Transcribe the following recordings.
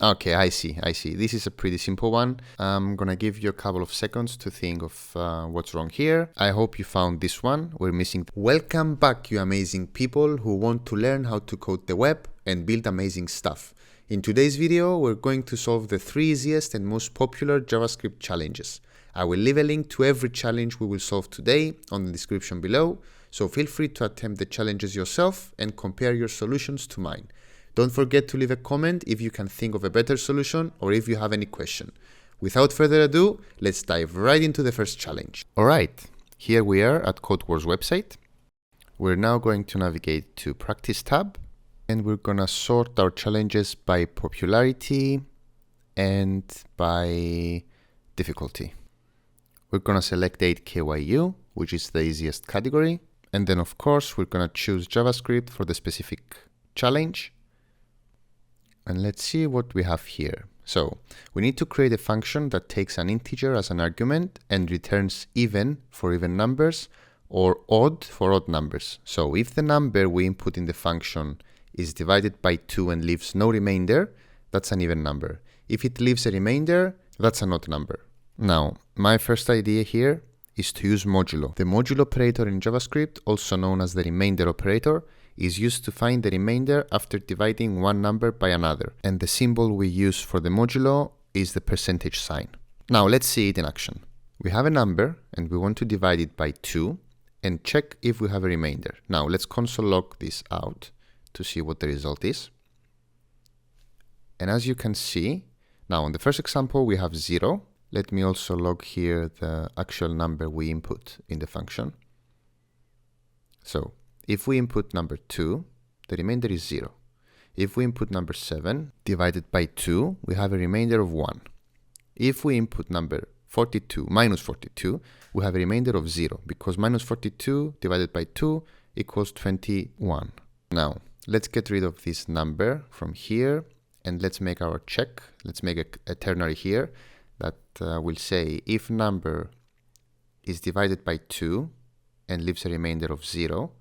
Okay, I see. This is a pretty simple one. I'm gonna give you a couple of seconds to think of what's wrong here. I hope you found this one. We're missing. Welcome back, you amazing people who want to learn how to code the web and build amazing stuff. In today's video, we're going to solve the 3 easiest and most popular JavaScript challenges. I will leave a link to every challenge we will solve today on the description below, so feel free to attempt the challenges yourself and compare your solutions to mine. Don't forget to leave a comment if you can think of a better solution or if you have any question. Without further ado, let's dive right into the first challenge. Alright, here we are at CodeWars website. We're now going to navigate to Practice tab and we're gonna sort our challenges by popularity and by difficulty. We're gonna select 8KYU, which is the easiest category. And then of course, we're gonna choose JavaScript for the specific challenge. And let's see what we have here. So we need to create a function that takes an integer as an argument and returns even for even numbers or odd for odd numbers. So if the number we input in the function is divided by 2 and leaves no remainder, that's an even number. If it leaves a remainder, that's an odd number. Now, my first idea here is to use modulo. The modulo operator in JavaScript, also known as the remainder operator, is used to find the remainder after dividing one number by another. And the symbol we use for the modulo is the percentage sign. Now let's see it in action. We have a number and we want to divide it by 2 and check if we have a remainder. Now let's console log this out to see what the result is. And as you can see, now in the first example we have 0. Let me also log here the actual number we input in the function. So if we input number 2, the remainder is 0. If we input number 7 divided by 2, we have a remainder of 1. If we input number 42 minus 42, we have a remainder of 0 because minus 42 divided by 2 equals 21. Now, let's get rid of this number from here and let's make our check. Let's make a ternary here that will say if number is divided by 2 and leaves a remainder of 0,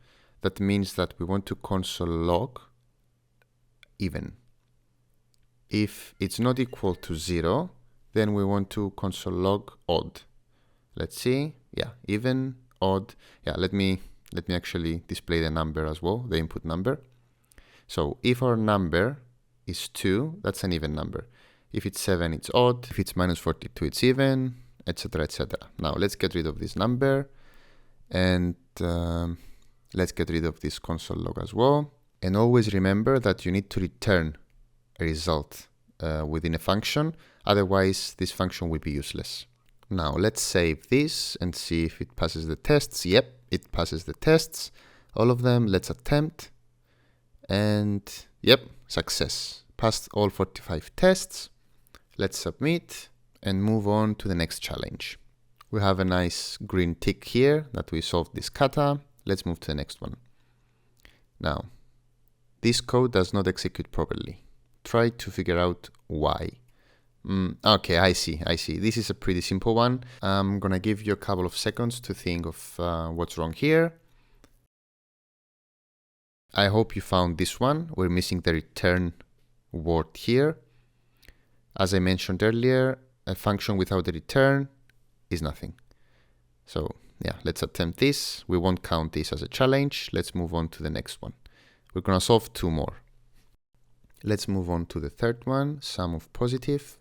that means that we want to console log even. If it's not equal to 0, then we want to console log odd. Let's see. Yeah, even, odd. Yeah, let me actually display the number as well, the input number. So if our number is 2, that's an even number. If it's 7, it's odd. If it's minus 42, it's even, etc., etc. Now let's get rid of this number and let's get rid of this console log as well. And always remember that you need to return a result within a function. Otherwise, this function will be useless. Now, let's save this and see if it passes the tests. Yep, it passes the tests. All of them. Let's attempt. And yep, success. Passed all 45 tests. Let's submit and move on to the next challenge. We have a nice green tick here that we solved this kata. Let's move to the next one. Now, this code does not execute properly. Try to figure out why. Okay, I see. This is a pretty simple one. I'm gonna give you a couple of seconds to think of what's wrong here. I hope you found this one. We're missing the return word here. As I mentioned earlier, a function without a return is nothing. So yeah, let's attempt this. We won't count this as a challenge. Let's move on to the next one. We're gonna solve 2 more. Let's move on to the third one, sum of positive.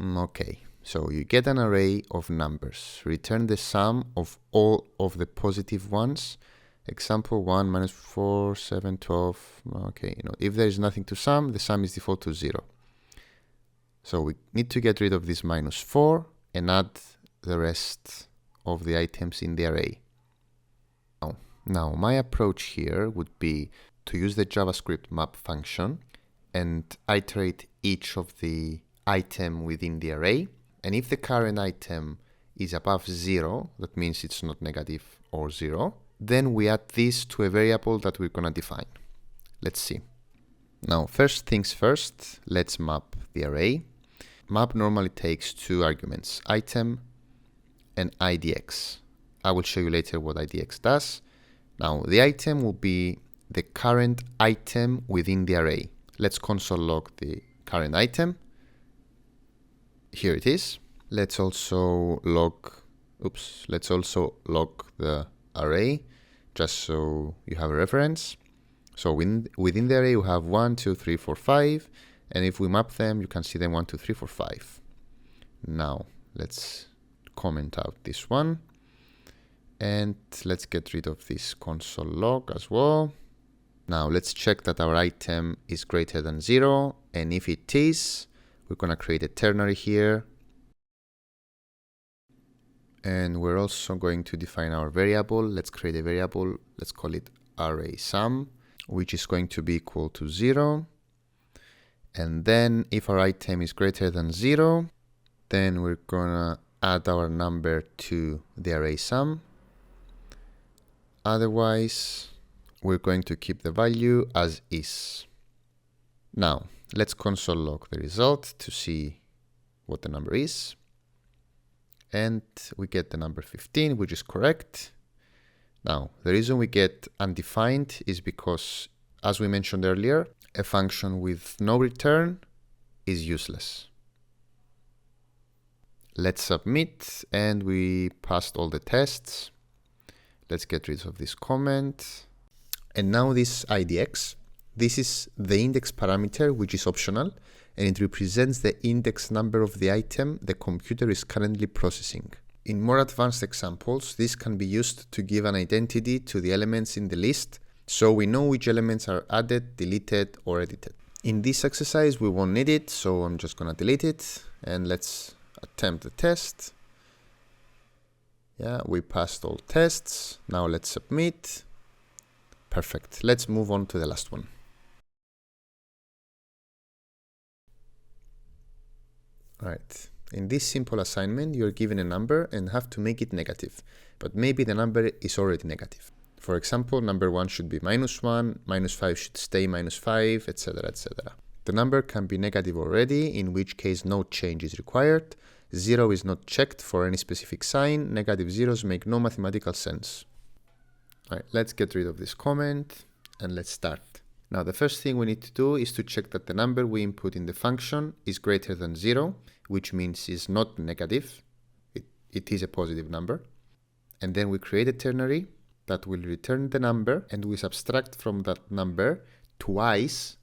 Okay, so you get an array of numbers. Return the sum of all of the positive ones. Example 1, minus 4, 7, 12. Okay, if there is nothing to sum, the sum is default to 0. So we need to get rid of this minus 4 and add the rest of the items in the array. Now, my approach here would be to use the JavaScript map function and iterate each of the item within the array. And if the current item is above 0, that means it's not negative or 0, then we add this to a variable that we're gonna define. Let's see. Now, first things first, let's map the array. Map normally takes 2 arguments, item and IDX. I will show you later what IDX does. Now, the item will be the current item within the array. Let's console log the current item. Here it is. Let's also log the array, just so you have a reference. So within the array, we have 1, 2, 3, 4, 5. And if we map them, you can see them 1, 2, 3, 4, 5. Now, let's comment out this one. And let's get rid of this console log as well. Now, let's check that our item is greater than 0. And if it is, we're going to create a ternary here. And we're also going to define our variable. Let's create a variable. Let's call it array sum, which is going to be equal to 0. And then if our item is greater than 0, then we're going to add our number to the array sum. Otherwise, we're going to keep the value as is. Now, let's console log the result to see what the number is. And we get the number 15, which is correct. Now, the reason we get undefined is because, as we mentioned earlier, a function with no return is useless. Let's submit, and we passed all the tests. Let's get rid of this comment. And now this IDX, this is the index parameter, which is optional, and it represents the index number of the item the computer is currently processing. In more advanced examples, this can be used to give an identity to the elements in the list, so we know which elements are added, deleted, or edited. In this exercise, we won't need it, so I'm just going to delete it, and let's attempt the test. Yeah, we passed all tests. Now let's submit. Perfect. Let's move on to the last one. All right. In this simple assignment, you're given a number and have to make it negative, but maybe the number is already negative. For example, number 1 should be -1, -5 should stay -5, etc., etc. The number can be negative already, in which case no change is required. 0 is not checked for any specific sign. Negative zeros make no mathematical sense. All right, let's get rid of this comment and let's start. Now, the first thing we need to do is to check that the number we input in the function is greater than 0, which means it's not negative. It is a positive number. And then we create a ternary that will return the number, and we subtract from that number twice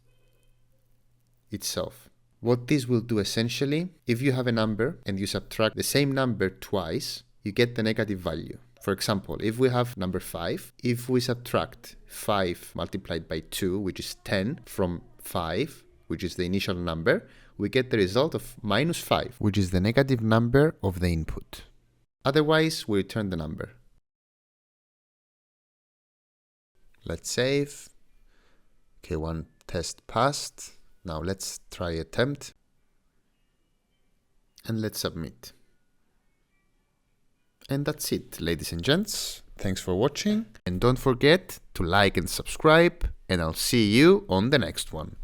itself. What this will do essentially, if you have a number and you subtract the same number twice, you get the negative value. For example, if we have number 5, if we subtract 5 multiplied by 2, which is 10, from 5, which is the initial number, we get the result of -5, which is the negative number of the input. Otherwise, we return the number. Let's save. Okay, one test passed. Now let's try attempt. And let's submit. And that's it, ladies and gents. Thanks for watching. And don't forget to like and subscribe. And I'll see you on the next one.